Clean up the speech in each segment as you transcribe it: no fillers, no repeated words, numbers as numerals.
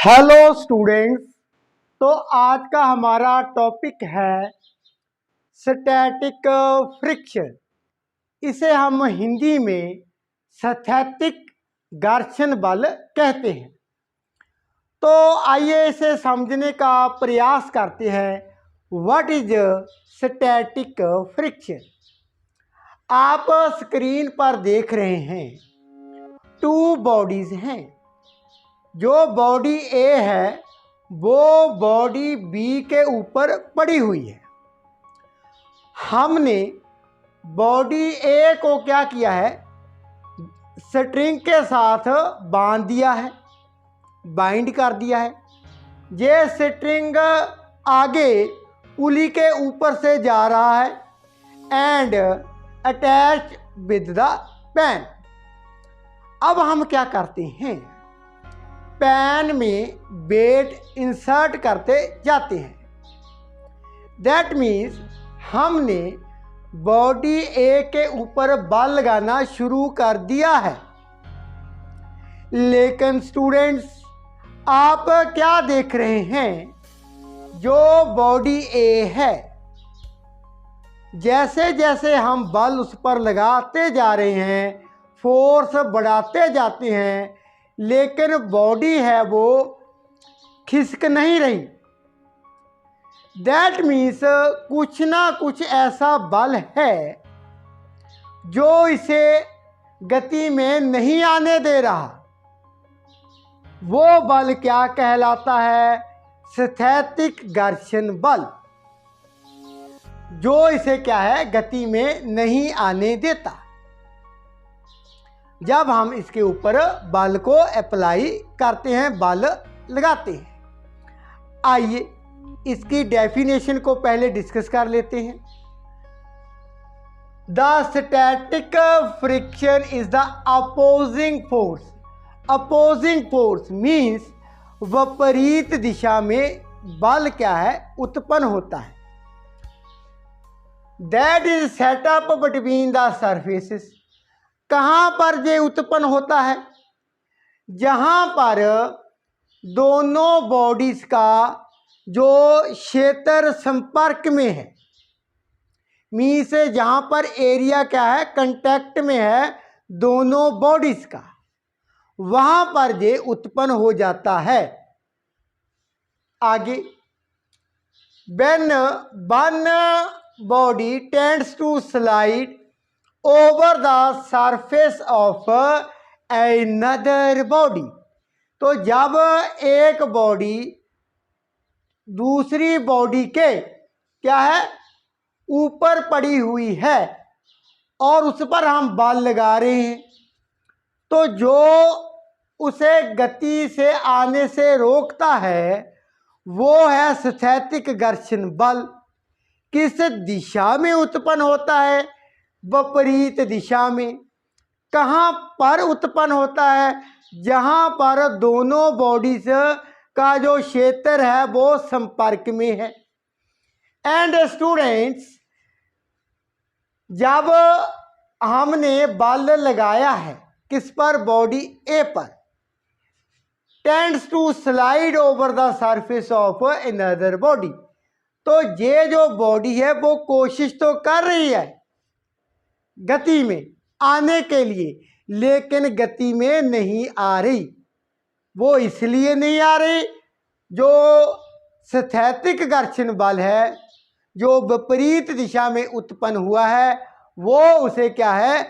Hello students. तो आज का हमारा टॉपिक है स्टैटिक फ्रिक्शन। इसे हम हिंदी में स्थैतिक घर्षण बल कहते हैं। तो आइए इसे समझने का प्रयास करते हैं। What is static friction? आप स्क्रीन पर देख रहे हैं टू बॉडीज हैं। जो बॉडी ए है वो बॉडी बी के ऊपर पड़ी हुई है। हमने बॉडी ए को क्या किया है, स्ट्रिंग के साथ बांध दिया है, बाइंड कर दिया है। ये स्ट्रिंग आगे पुली के ऊपर से जा रहा है and attach with the pan. अब हम क्या करते हैं, पैन में वेट इंसर्ट करते जाते हैं। दैट मीन्स हमने बॉडी ए के ऊपर बल लगाना शुरू कर दिया है। लेकिन स्टूडेंट्स, आप क्या देख रहे हैं, जो बॉडी ए है जैसे जैसे हम बल उस पर लगाते जा रहे हैं, फोर्स बढ़ाते जाते हैं, लेकिन बॉडी है वो खिसक नहीं रही। दैट मीन्स कुछ ना कुछ ऐसा बल है जो इसे गति में नहीं आने दे रहा। वो बल क्या कहलाता है? स्थैतिक घर्षण बल, जो इसे क्या है, गति में नहीं आने देता। जब हम इसके ऊपर बल को अप्लाई करते हैं, बल लगाते हैं। आइए इसकी डेफिनेशन को पहले डिस्कस कर लेते हैं। The static friction is the opposing force. Opposing force means विपरीत दिशा में बल क्या है, उत्पन्न होता है। That is setup between the surfaces. कहाँ पर ये उत्पन्न होता है? जहाँ पर दोनों बॉडीज का जो क्षेत्र संपर्क में है, मीन्स जहाँ पर एरिया क्या है, कांटेक्ट में है दोनों बॉडीज का, वहाँ पर ये उत्पन्न हो जाता है। आगे, when one body tends to slide over the surface of another body, तो जब एक बॉडी दूसरी बॉडी के क्या है, ऊपर पड़ी हुई है और उस पर हम बल लगा रहे हैं, तो जो उसे गति से आने से रोकता है वो है स्थैतिक घर्षण बल। किस दिशा में उत्पन्न होता है? विपरीत दिशा में। कहाँ पर उत्पन्न होता है? जहाँ पर दोनों बॉडीज का जो क्षेत्र है वो संपर्क में है। एंड स्टूडेंट्स, जब हमने बल लगाया है किस पर, बॉडी ए पर, tends to slide over the surface of another body, तो ये जो बॉडी है वो कोशिश तो कर रही है गति में आने के लिए, लेकिन गति में नहीं आ रही। वो इसलिए नहीं आ रही, जो स्थैतिक घर्षण बल है जो विपरीत दिशा में उत्पन्न हुआ है, वो उसे क्या है,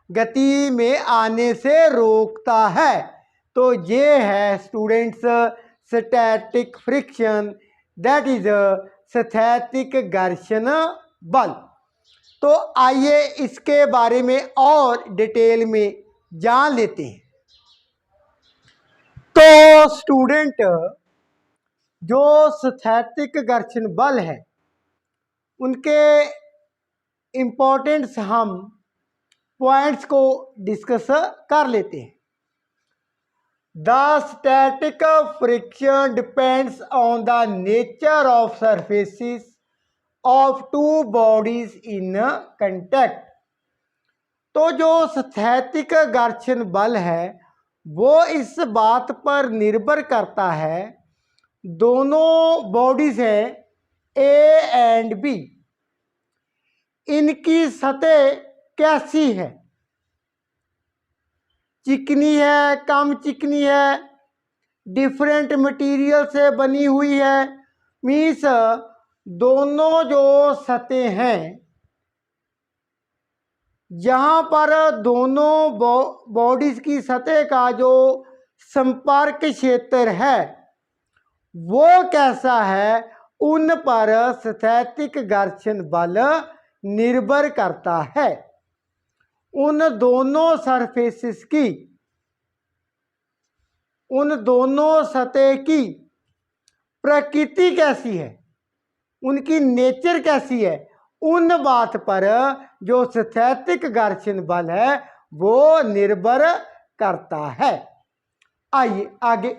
गति में आने से रोकता है। तो ये है students static friction, that is स्थैतिक घर्षण बल। तो आइए इसके बारे में और डिटेल में जान लेते हैं। तो स्टूडेंट, जो स्थैतिक घर्षण बल है उनके इम्पोर्टेंस हम पॉइंट्स को डिस्कस कर लेते हैं। The static friction depends on the nature of surfaces of two bodies in contact. तो जो स्थैतिक घर्षण बल है वो इस बात पर निर्भर करता है, दोनों बॉडीज हैं ए एंड बी, इनकी सतह कैसी है, चिकनी है, कम चिकनी है, डिफरेंट मटेरियल से बनी हुई है। मीन्स दोनों जो सतह हैं, जहाँ पर दोनों बॉडीज की सतह का जो संपर्क क्षेत्र है वो कैसा है, उन पर स्थैतिक घर्षण बल निर्भर करता है। उन दोनों सरफेसेस की, उन दोनों सतह की प्रकृति कैसी है, उनकी नेचर कैसी है, उन बात पर जो स्थैतिक घर्षण बल है वो निर्भर करता है। आइए आगे।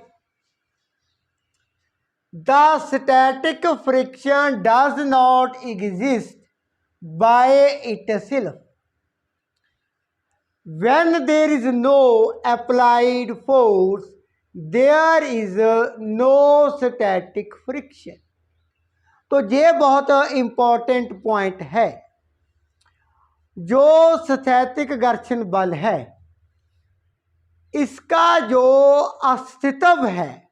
The static friction does not exist by itself when there is no applied force, there is no static friction. तो ये बहुत इंपॉर्टेंट पॉइंट है। जो स्थैतिक घर्षण बल है, इसका जो अस्तित्व है,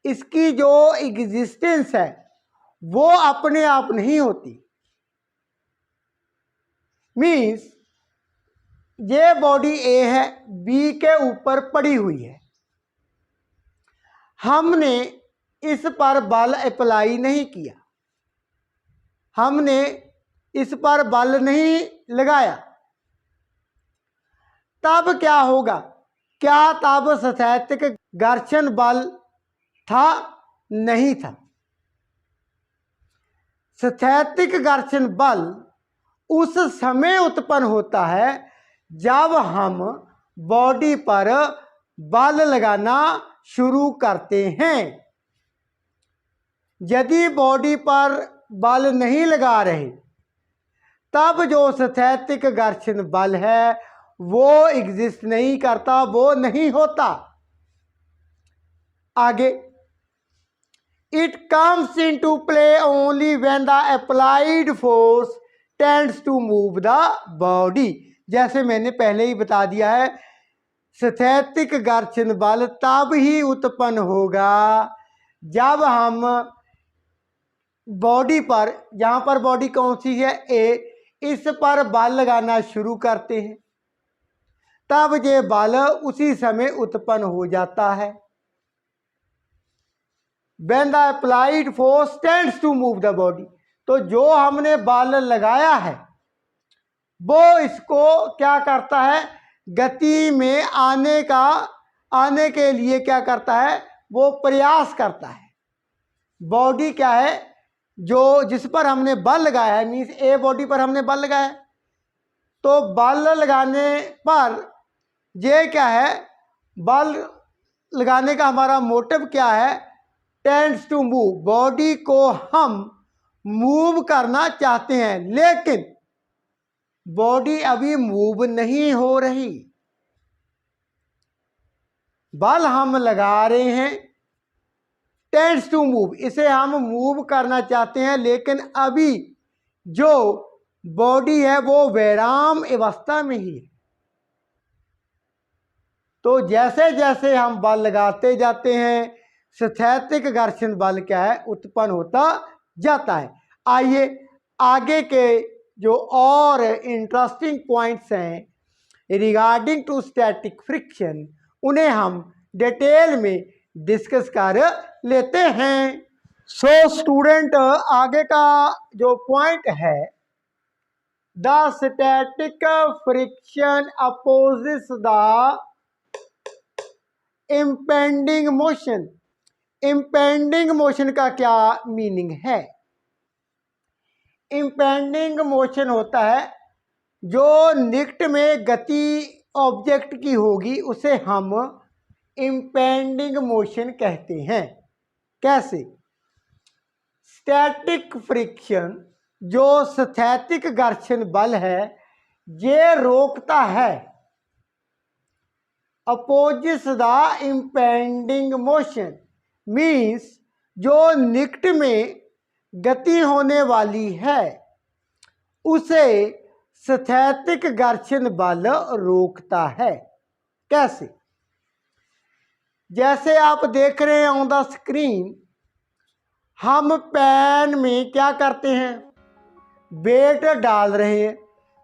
इसकी जो एग्जिस्टेंस है, वो अपने आप नहीं होती। मीन्स ये बॉडी ए है, बी के ऊपर पड़ी हुई है, हमने इस पर बल अप्लाई नहीं किया, हमने इस पर बल नहीं लगाया, तब क्या होगा? क्या तब स्थैतिक घर्षण बल था? नहीं था। स्थैतिक घर्षण बल उस समय उत्पन्न होता है जब हम बॉडी पर बल लगाना शुरू करते हैं। यदि बॉडी पर बल नहीं लगा रहे, तब जो स्थैतिक घर्षण बल है वो एग्जिस्ट नहीं करता, वो नहीं होता। आगे, it comes into play only when the applied force tends to move the body. जैसे मैंने पहले ही बता दिया है, स्थैतिक घर्षण बल तब ही उत्पन्न होगा जब हम बॉडी पर, जहाँ पर बॉडी कौन सी है ए, इस पर बल लगाना शुरू करते हैं, तब ये बल उसी समय उत्पन्न हो जाता है। When the applied force tends to move the body, तो जो हमने बल लगाया है वो इसको क्या करता है? गति में आने के लिए क्या करता है? वो प्रयास करता है। बॉडी क्या है? जो जिस पर हमने बल लगाया है, मीन्स ए बॉडी पर हमने बल लगाया, तो बल लगाने पर ये क्या है? बल लगाने का हमारा मोटिव क्या है? टेंड्स टू मूव, बॉडी को हम मूव करना चाहते हैं, लेकिन बॉडी अभी मूव नहीं हो रही। बल हम लगा रहे हैं, टेंड्स टू मूव, इसे हम मूव करना चाहते हैं, लेकिन अभी जो बॉडी है वो विराम अवस्था में ही है। तो जैसे जैसे हम बल लगाते जाते हैं, स्थैतिक घर्षण बल क्या है? उत्पन्न होता जाता है। आइए आगे के जो और इंटरेस्टिंग पॉइंट्स हैं रिगार्डिंग टू स्टैटिक फ्रिक्शन, उन्हें हम डिटेल में डिस्कस कर लेते हैं। सो स्टूडेंट, आगे का जो पॉइंट है, the static friction opposes the impending motion. Impending motion का क्या मीनिंग है? इम्पेंडिंग मोशन होता है जो निकट में गति ऑब्जेक्ट की होगी, उसे हम इम्पेंडिंग मोशन कहते हैं। कैसे? स्टैटिक फ्रिक्शन, जो स्थैतिक घर्षण बल है, ये रोकता है opposites the impending motion means जो निकट में गति होने वाली है उसे स्थैतिक घर्षण बल रोकता है। कैसे? जैसे आप देख रहे हैं ऑन द स्क्रीन, हम पेन में क्या करते हैं, वेट डाल रहे हैं,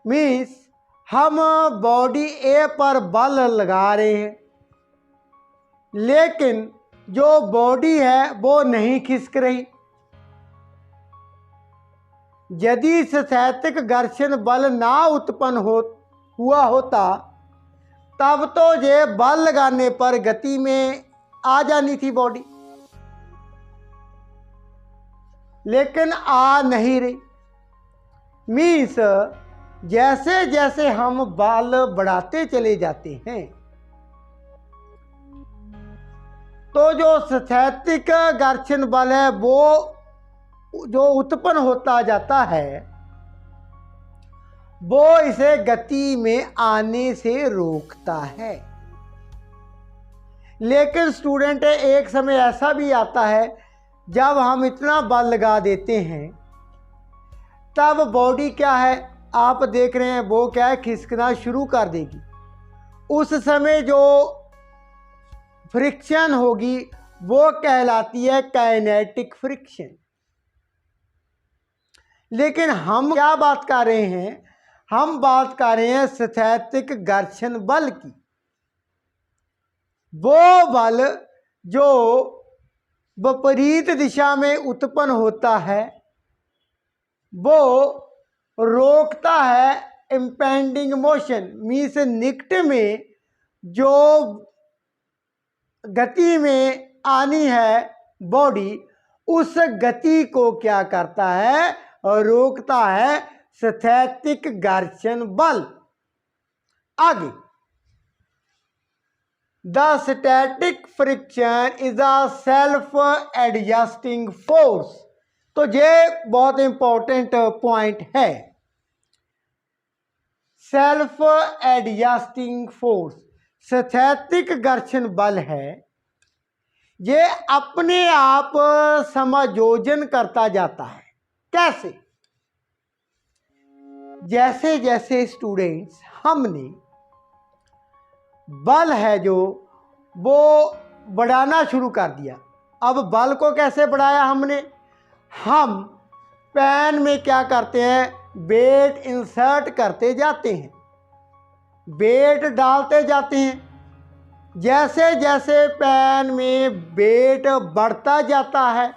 मीन्स हम बॉडी ए पर बल लगा रहे हैं, लेकिन जो बॉडी है वो नहीं खिसक रही। यदि स्थैतिक घर्षण बल ना उत्पन्न हुआ होता तब तो ये बल लगाने पर गति में आ जानी थी बॉडी, लेकिन आ नहीं रही। मीन्स जैसे जैसे हम बल बढ़ाते चले जाते हैं तो जो स्थैतिक घर्षण बल है वो जो उत्पन्न होता जाता है वो इसे गति में आने से रोकता है। लेकिन स्टूडेंट, एक समय ऐसा भी आता है जब हम इतना बल लगा देते हैं तब बॉडी क्या है, आप देख रहे हैं, वो क्या है, खिसकना शुरू कर देगी। उस समय जो फ्रिक्शन होगी वो कहलाती है काइनेटिक फ्रिक्शन। लेकिन हम क्या बात कर रहे हैं, हम बात कर रहे हैं स्थैतिक घर्षण बल की। वो बल जो विपरीत दिशा में उत्पन्न होता है वो रोकता है इम्पेंडिंग मोशन, मीन्स निकट में जो गति में आनी है बॉडी, उस गति को क्या करता है, रोकता है स्थैतिक घर्षण बल। आगे, the static friction is a self adjusting force. तो ये बहुत इंपॉर्टेंट पॉइंट है। सेल्फ एडजस्टिंग फोर्स, स्थैतिक घर्षण बल है, ये अपने आप समायोजन करता जाता है। कैसे? जैसे जैसे स्टूडेंट्स हमने बल है जो वो बढ़ाना शुरू कर दिया। अब बल को कैसे बढ़ाया हमने, हम पेन में क्या करते हैं, वेट इंसर्ट करते जाते हैं, वेट डालते जाते हैं। जैसे जैसे पेन में वेट बढ़ता जाता है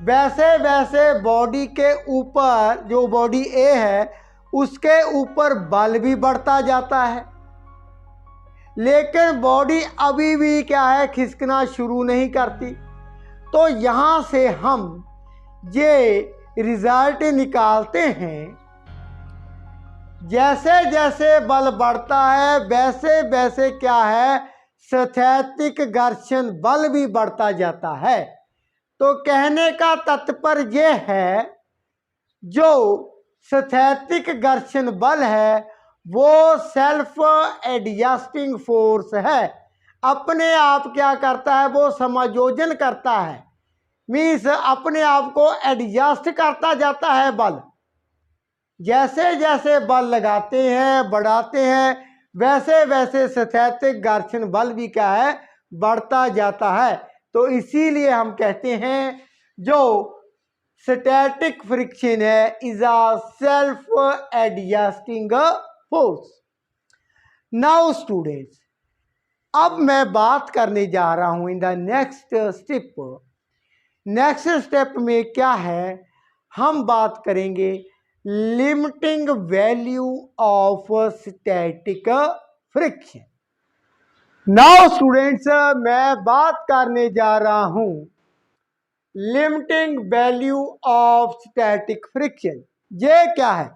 वैसे वैसे बॉडी के ऊपर, जो बॉडी ए है उसके ऊपर बल भी बढ़ता जाता है, लेकिन बॉडी अभी भी क्या है, खिसकना शुरू नहीं करती। तो यहाँ से हम ये रिजल्ट निकालते हैं, जैसे जैसे बल बढ़ता है वैसे वैसे क्या है, स्थैतिक घर्षण बल भी बढ़ता जाता है। तो कहने का तात्पर्य यह है, जो स्थैतिक घर्षण बल है वो सेल्फ एडजस्टिंग फोर्स है, अपने आप क्या करता है, वो समायोजन करता है, मीन्स अपने आप को एडजस्ट करता जाता है बल। जैसे जैसे बल लगाते हैं, बढ़ाते हैं, वैसे वैसे स्थैतिक घर्षण बल भी क्या है, बढ़ता जाता है। तो इसीलिए हम कहते हैं जो स्टैटिक फ्रिक्शन है is a self adjusting force. Now students, अब मैं बात करने जा रहा हूं in the next step. Next step में क्या है, हम बात करेंगे limiting value of static friction. Now students, मैं बात करने जा रहा हूं limiting value of static friction. ये क्या है,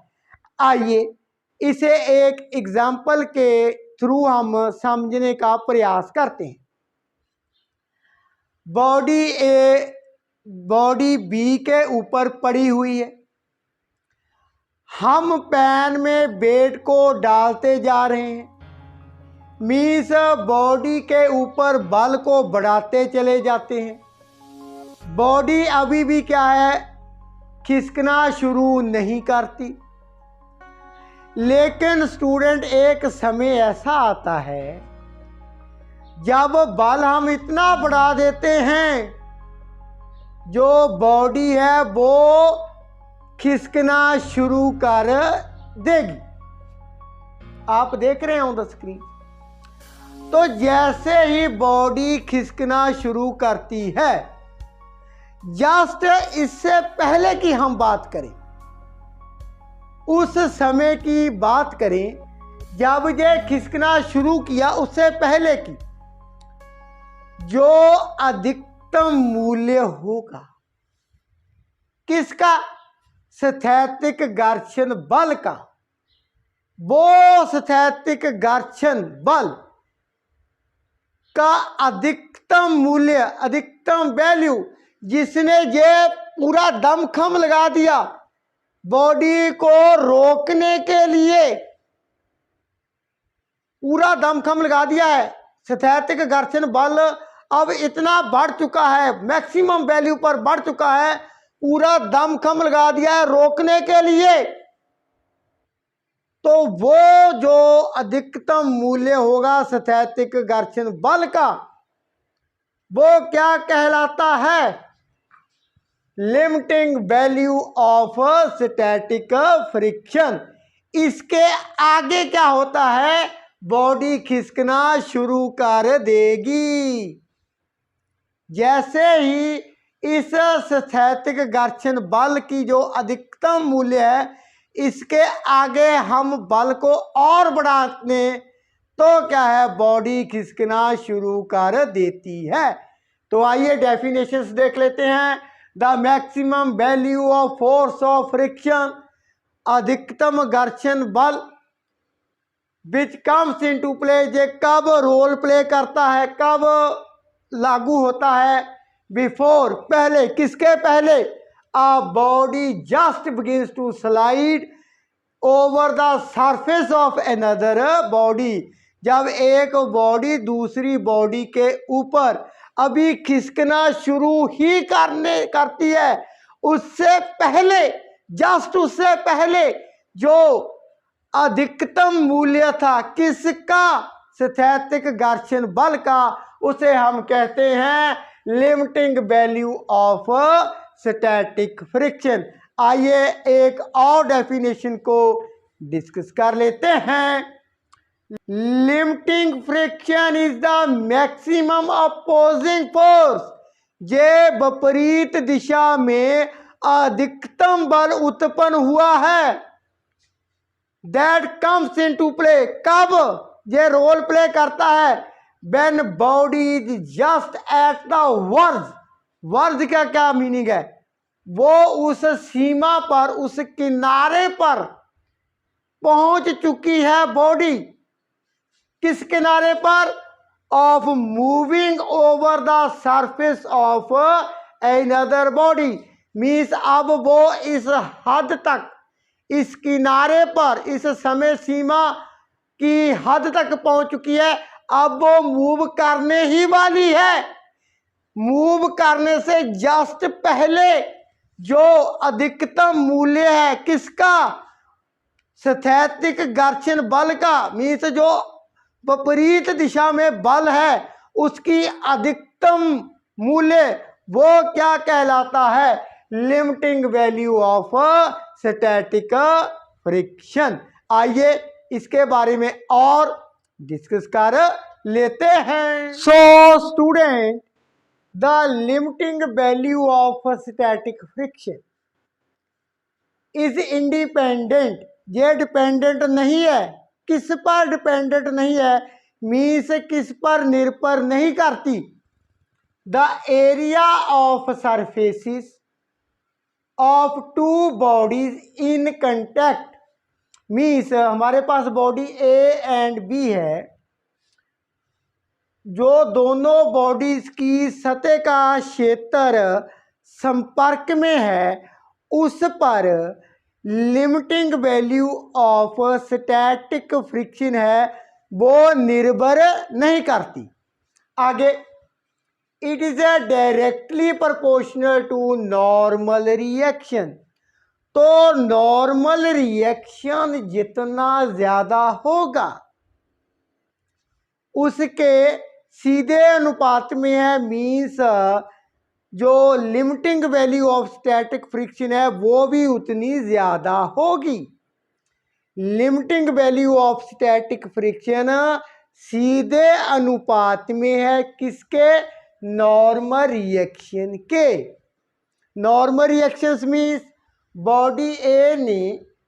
आइए इसे एक एग्जाम्पल के थ्रू हम समझने का प्रयास करते हैं। बॉडी ए बॉडी बी के ऊपर पड़ी हुई है, हम पेन में वेट को डालते जा रहे हैं, मीन्स बॉडी के ऊपर बल को बढ़ाते चले जाते हैं। बॉडी अभी भी क्या है, खिसकना शुरू नहीं करती। लेकिन स्टूडेंट एक समय ऐसा आता है जब बल हम इतना बढ़ा देते हैं जो बॉडी है वो खिसकना शुरू कर देगी। आप देख रहे हैं ऑन द स्क्रीन। तो जैसे ही बॉडी खिसकना शुरू करती है, जस्ट इससे पहले की हम बात करें, उस समय की बात करें जब ये खिसकना शुरू किया, उससे पहले की जो अधिकतम मूल्य होगा किसका, स्थैतिक घर्षण बल का, वो स्थैतिक घर्षण बल का अधिकतम मूल्य, अधिकतम वैल्यू जिसने ये पूरा दमखम लगा दिया बॉडी को रोकने के लिए, पूरा दमखम लगा दिया है। स्थैतिक घर्षण बल अब इतना बढ़ चुका है, मैक्सिमम वैल्यू पर बढ़ चुका है, पूरा दमखम लगा दिया है रोकने के लिए। तो वो जो अधिकतम मूल्य होगा स्थैतिक घर्षण बल का, वो क्या कहलाता है, limiting value of static friction. इसके आगे क्या होता है, बॉडी खिसकना शुरू कर देगी। जैसे ही इस स्थैतिक घर्षण बल की जो अधिकतम मूल्य है, इसके आगे हम बल को और बढ़ाते तो क्या है, बॉडी खिसकना शुरू कर देती है। तो आइए डेफिनेशंस देख लेते हैं। The maximum value of force of friction, अधिकतम घर्षण बल विच कम्स इनटू प्ले, ये कब रोल प्ले करता है, कब लागू होता है, बिफोर, पहले, किसके पहले, a body just begins to slide over the surface of another body, जब एक बॉडी दूसरी बॉडी के ऊपर अभी खिसकना शुरू ही करती है, उससे पहले, जस्ट उससे पहले जो अधिकतम मूल्य था किसका, स्थैतिक घर्षण बल का, उसे हम कहते हैं limiting value of static friction. आइए एक और डेफिनेशन को डिस्कस कर लेते हैं। Limiting friction is the maximum opposing force, ये विपरीत दिशा में अधिकतम बल उत्पन्न हुआ है, दैट कम्स इनटू प्ले, कब ये रोल प्ले करता है, when body is just at the verge, verge का क्या मीनिंग है, वो उस सीमा पर, उस किनारे पर पहुंच चुकी है बॉडी, किस किनारे पर, of moving over the surface of another body, means अब वो इस हद तक, इस किनारे पर, इस समय सीमा की हद तक पहुंच चुकी है, अब वो मूव करने ही वाली है। मूव करने से जस्ट पहले जो अधिकतम मूल्य है किसका, स्थैतिक घर्षण बल का, मीन्स जो विपरीत दिशा में बल है उसकी अधिकतम मूल्य वो क्या कहलाता है, limiting value of static friction. आइए इसके बारे में और डिस्कस कर लेते हैं। So student, the limiting value of static friction is independent, ये डिपेंडेंट नहीं है, किस पर डिपेंडेंट नहीं है, मीन्स किस पर निर्भर नहीं करती, the area of surfaces of two bodies in contact, means हमारे पास बॉडी ए एंड बी है, जो दोनों बॉडीज की सतह का क्षेत्र संपर्क में है, उस पर limiting value of static friction है वो निर्भर नहीं करती। आगे, it is a directly proportional to normal reaction. तो नॉर्मल रिएक्शन जितना ज्यादा होगा उसके सीधे अनुपात में है। मीन्स जो limiting value of static friction है वो भी उतनी ज्यादा होगी। Limiting value of static friction सीधे अनुपात में है किसके? नॉर्मल रिएक्शन के। नॉर्मल रिएक्शंस मीन्स बॉडी ए ने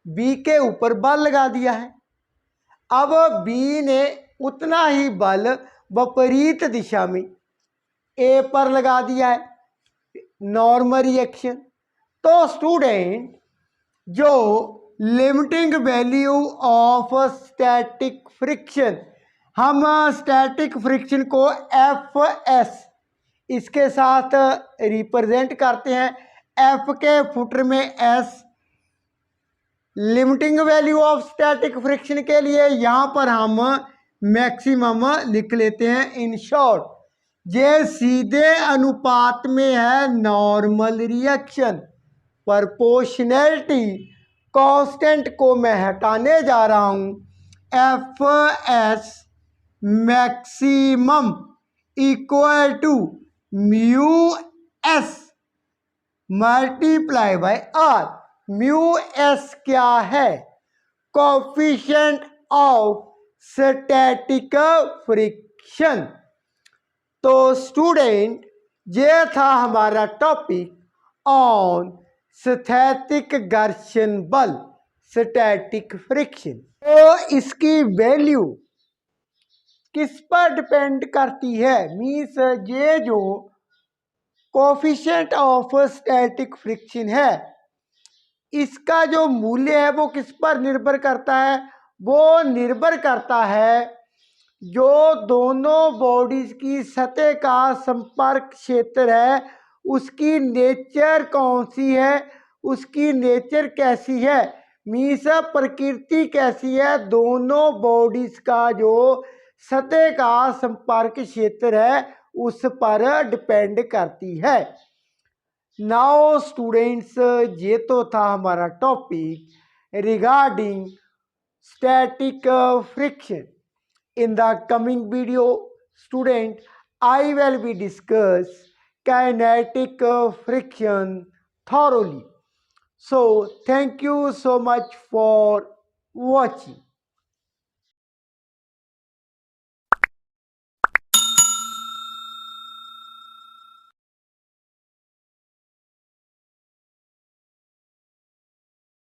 बी के ऊपर बल लगा दिया है। अब बी ने उतना ही बल विपरीत दिशा में ए पर लगा दिया है, नॉर्मल रिएक्शन। तो स्टूडेंट, जो limiting value of static friction, हम स्टैटिक फ्रिक्शन को एफ एस इसके साथ रिप्रेजेंट करते हैं। एफ के फुटर में S limiting value of static friction के लिए, यहाँ पर हम मैक्सिमम लिख लेते हैं। इन शॉर्ट, ये सीधे अनुपात में है नॉर्मल रिएक्शन। प्रोपोर्शनैलिटी कांस्टेंट को मैं हटाने जा रहा हूं। F S maximum equal to mu S multiply by R. Mu S क्या है? Coefficient of static friction. तो स्टूडेंट, ये था हमारा टॉपिक ऑन स्थैतिक घर्षण बल, स्टैटिक फ्रिक्शन। तो इसकी वैल्यू किस पर डिपेंड करती है? मीन्स ये जो कोफिशिएंट ऑफ स्टैटिक फ्रिक्शन है, इसका जो मूल्य है वो किस पर निर्भर करता है? वो निर्भर करता है जो दोनों बॉडीज की सतह का संपर्क क्षेत्र है, उसकी नेचर कौन सी है, उसकी नेचर कैसी है, मीन्स प्रकृति कैसी है। दोनों बॉडीज का जो सतह का संपर्क क्षेत्र है उस पर डिपेंड करती है। नाउ स्टूडेंट्स, ये तो था हमारा topic regarding static friction. In the coming video, student, I will be discuss kinetic friction thoroughly. So, thank you so much for watching.